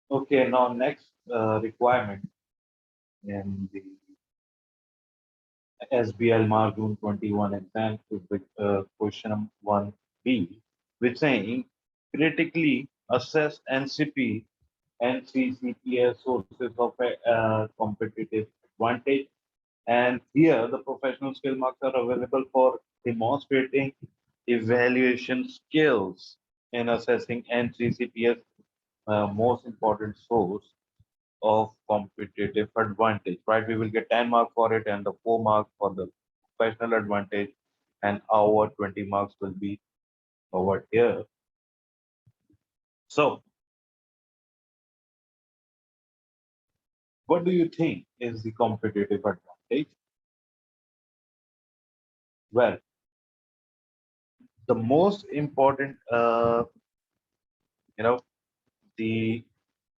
Okay, now next requirement in the SBL Mark June 21 exam is the question 1B, which saying critically assess NCP and CCPS sources of a competitive advantage. And here the professional skill marks are available for demonstrating evaluation skills in assessing NCCPS most important source of competitive advantage, right? We will get 10 marks for it and the 4 marks for the professional advantage, and our 20 marks will be over here. So, what do you think is the competitive advantage? Well, the most important, you know, the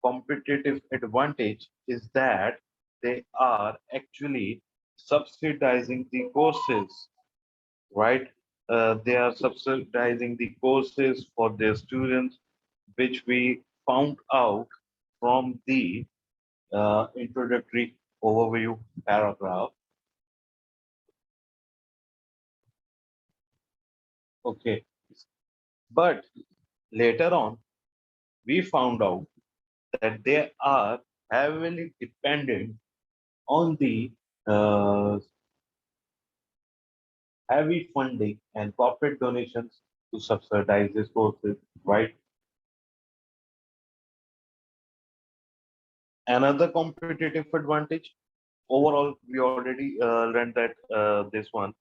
competitive advantage is that they are actually subsidizing the courses, right? They are subsidizing the courses for their students, which we found out from the introductory overview paragraph. Okay, but later on, we found out that they are heavily dependent on the uh, heavy funding and corporate donations to subsidize these courses, right? Another competitive advantage, overall, we already learned that this one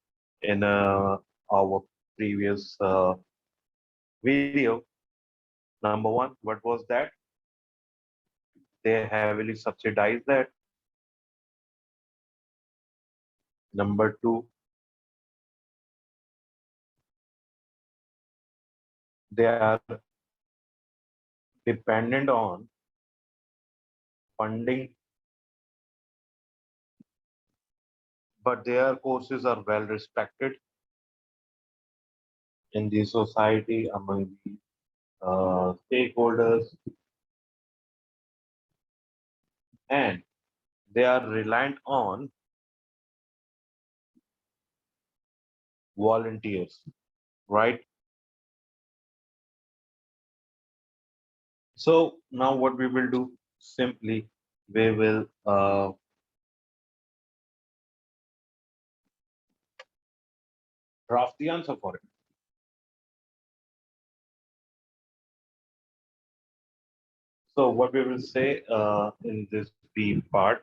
in our previous video. Number one, what was that? They heavily subsidize that. Number two, they are dependent on funding, but their courses are well respected in the society among the stakeholders, and they are reliant on volunteers, right? So now what we will do, simply we will draft the answer for it. So what we will say in this B part,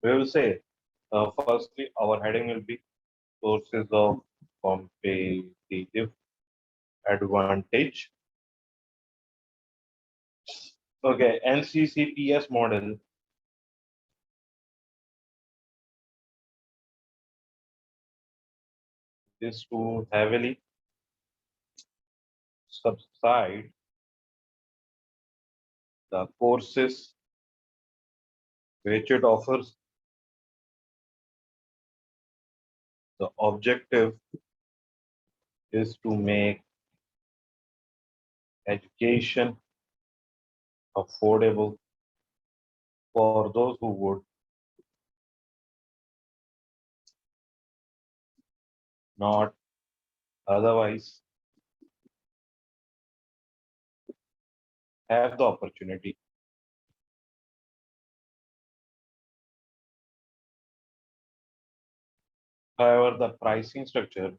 we will say firstly our heading will be sources of competitive advantage. Okay, NCCPS model is to heavily subside the courses which it offers. The objective is to make education affordable for those who would not otherwise have the opportunity. However, the pricing structure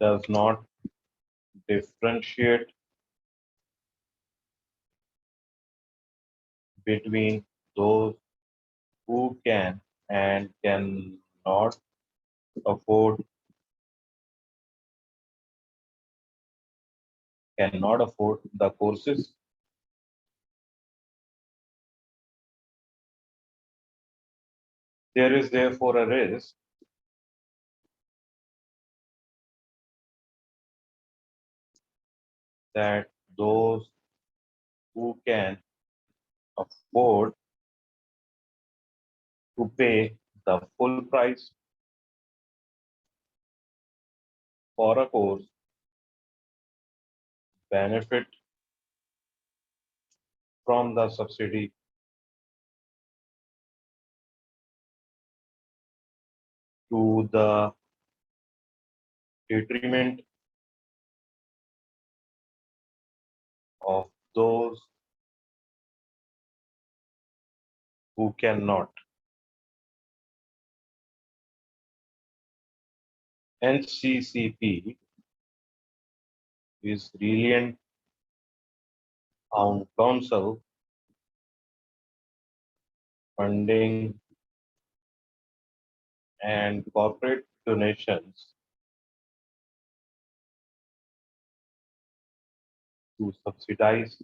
does not differentiate between those who can and cannot afford the courses. There is therefore a risk that those who can afford to pay the full price for a course, benefit from the subsidy to the detriment of those who cannot. NCCP is reliant on council funding and corporate donations to subsidize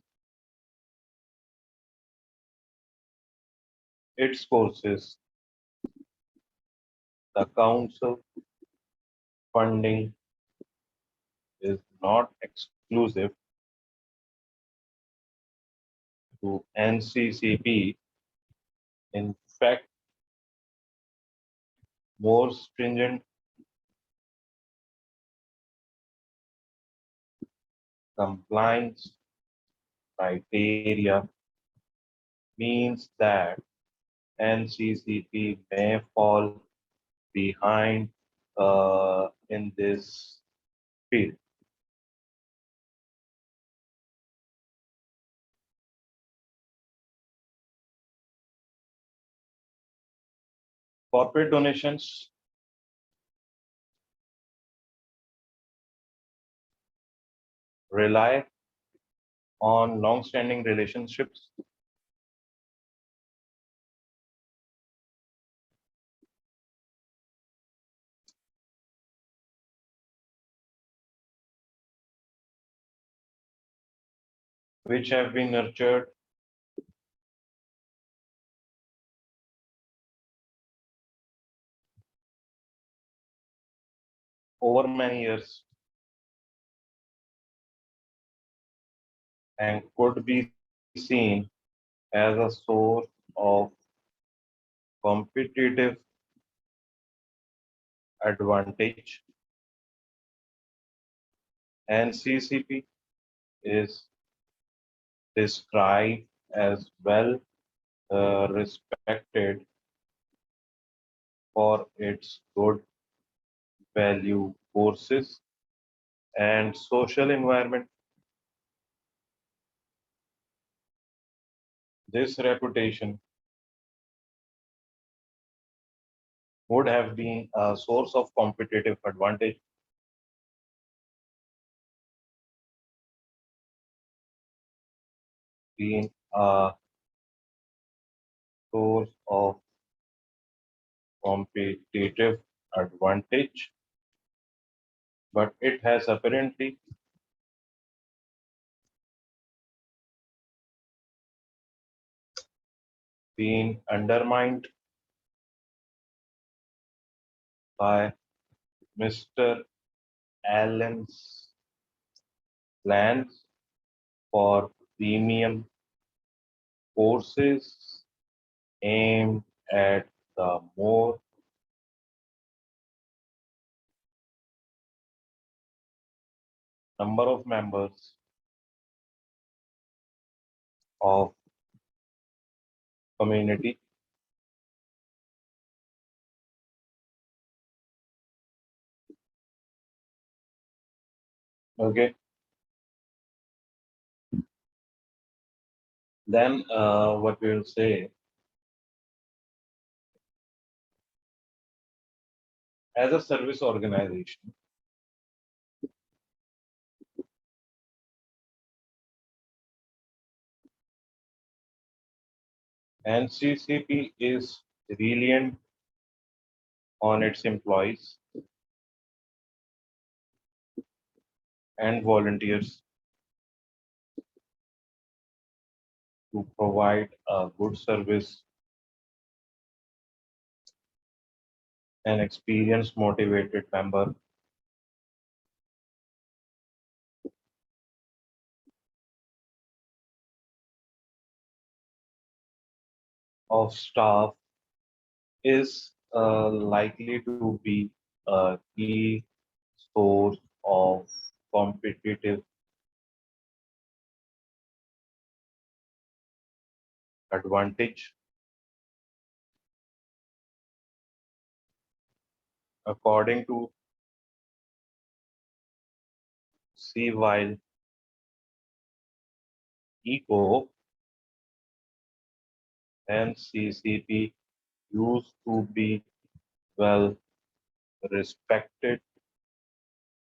its courses. The council funding is not exclusive to NCCP. In fact, more stringent compliance criteria means that NCCP may fall behind in this field. Corporate donations rely on long-standing relationships which have been nurtured over many years and could be seen as a source of competitive advantage. NCCP is described as well respected for its good value courses and social environment. This reputation would have been a source of competitive advantage, been a source of competitive advantage, but it has apparently been undermined by Mr. Allen's plans for premium courses aimed at the more number of members of community. Okay, then what we will say as a service organization, NCCP is reliant on its employees and volunteers to provide a good service and experienced motivated member of staff is likely to be a key source of competitive advantage. According to C, while ECO and CCP used to be well respected,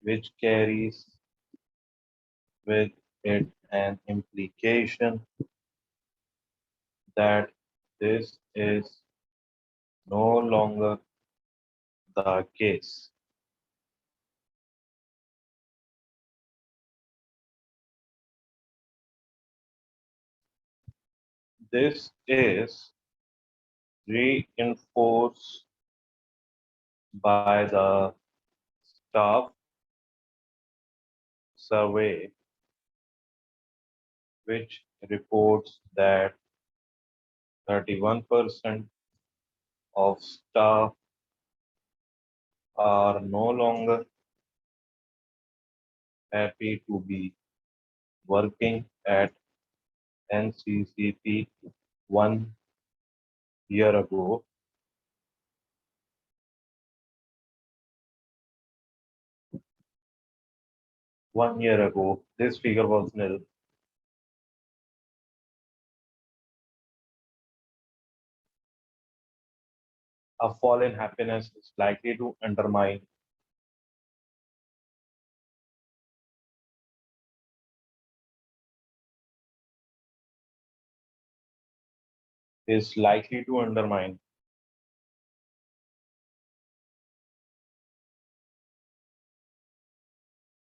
which carries with it an implication that this is no longer the case. This is reinforced by the staff survey, which reports that 31% of staff are no longer happy to be working at NCCP 1 year ago. 1 year ago, this figure was nil. A fall in happiness is likely to undermine is likely to undermine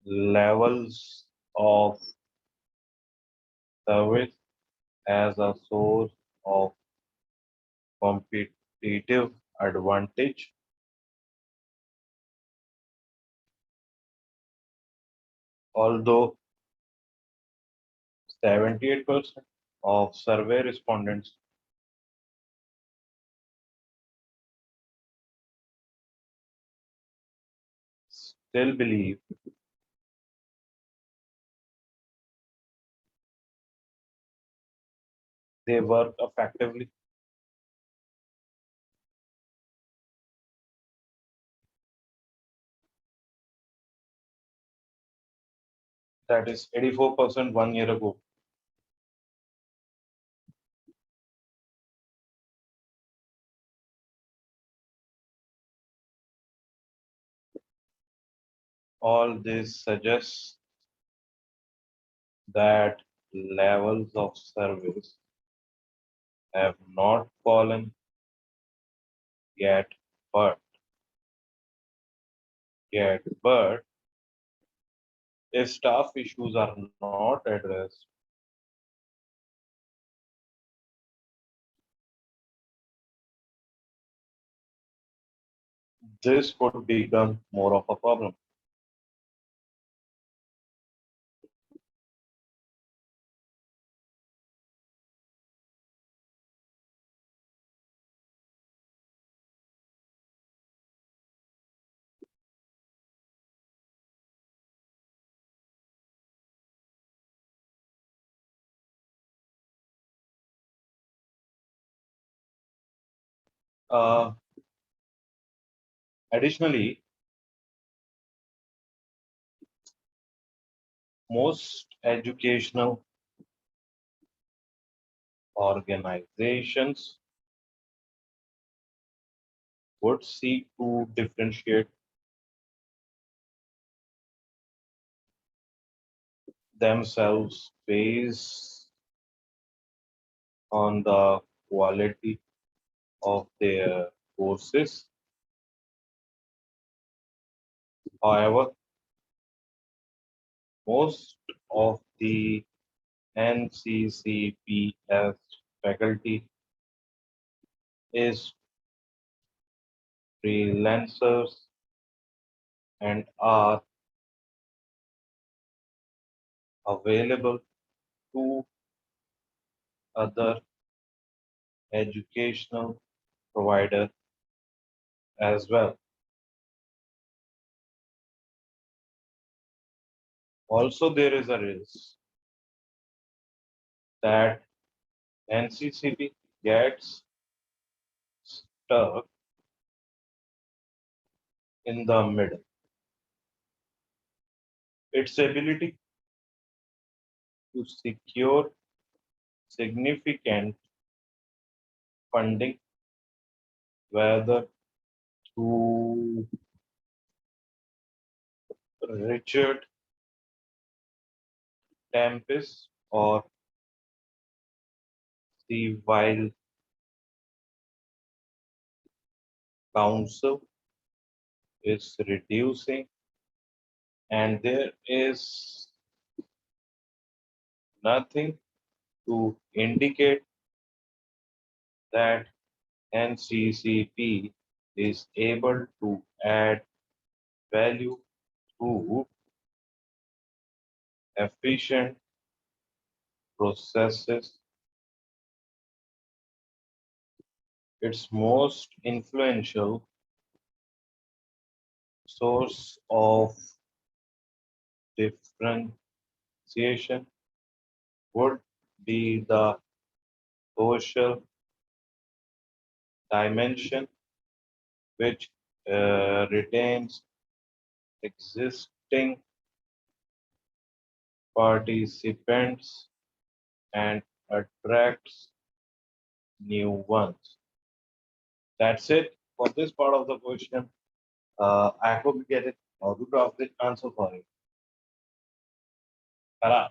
levels of service as a source of competitive advantage. Although 78% of survey respondents still believe they work effectively, that is 84% 1 year ago. All this suggests that levels of service have not fallen yet, but but if staff issues are not addressed, this could become more of a problem. Uh, Additionally, most educational organizations would seek to differentiate themselves based on the quality of their courses. However, most of the NCCPS faculty is freelancers and are available to other educational providers as well. Also, there is a risk that NCCP gets stuck in the middle. Its ability to secure significant funding, whether through Richard Tempest or the Wild Council, is reducing, and there is nothing to indicate that NCCP is able to add value through efficient processes. Its most influential source of differentiation would be the social dimension, which retains existing participants and attracts new ones. That's it for this part of the question. I hope you get it. Or you drop the answer for it. Ta-ra.